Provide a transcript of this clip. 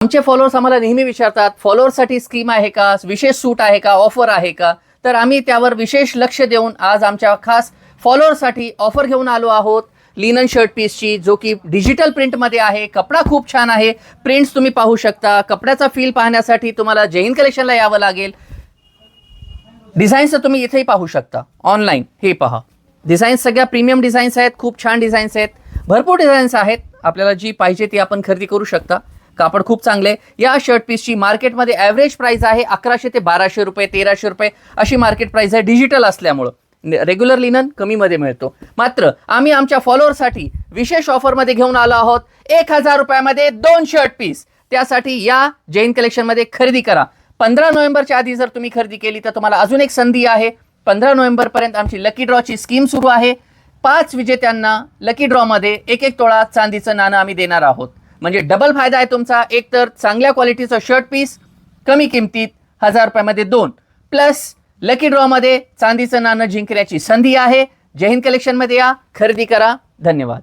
आमचे फॉलोअर्स आम्हाला नेहमी विचारतात, फॉलोअर्ससाठी स्कीम आहे का, विशेष सूट आहे का, ऑफर आहे का? तर आम्ही त्यावर विशेष लक्ष देऊन आज आमच्या खास फॉलोअर्ससाठी ऑफर घेऊन आलो आहोत लिनन शर्ट पीसची, जो की डिजिटल प्रिंटमध्ये आहे. कपडा खूप छान आहे, प्रिंट्स तुम्ही पाहू शकता. कपड्याचा फील पाहण्यासाठी तुम्हाला जय हिंद कलेक्शनला यावं लागेल. डिझाईन्स तुम्ही इथेही पाहू शकता ऑनलाईन. हे पहा, डिझाईन्स सगळ्या प्रीमियम डिझाईन्स आहेत, खूप छान डिझाईन्स आहेत, भरपूर डिझाईन्स आहेत. आपल्याला जी पाहिजे ती आपण खरेदी करू शकता. कापड खूप चांगले. या शर्ट पीसची मार्केटमध्ये ॲव्हरेज प्राइस आहे 1100 ते 1200 रुपये, 1300 रुपये अशी मार्केट प्राइस आहे. डिजिटल असल्यामुळं रेग्युलर लिनन कमीमध्ये मिळतो. मात्र आम्ही आमच्या फॉलोअर्ससाठी विशेष ऑफरमध्ये घेऊन आलो आहोत 1000 रुपयामध्ये 2 शर्ट पीस. त्यासाठी या जय हिंद कलेक्शनमध्ये खरेदी करा. 15 नोव्हेंबरच्या आधी जर तुम्ही खरेदी केली तर तुम्हाला अजून एक संधी आहे. 15 नोव्हेंबरपर्यंत आमची लकी ड्रॉची स्कीम सुरू आहे. 5 विजेत्यांना लकी ड्रॉमध्ये 1-1 तोळा चांदीचं नाणं आम्ही देणार आहोत. म्हणजे डबल फायदा आहे तुमचा. एक तर चांगल्या क्वालिटीचं शर्ट पीस कमी किमतीत 1000 रुपयामध्ये 2, प्लस लकी ड्रॉमध्ये चांदीचं नाणं जिंकण्याची संधी आहे. जय हिंद कलेक्शनमध्ये या, खरेदी करा. धन्यवाद.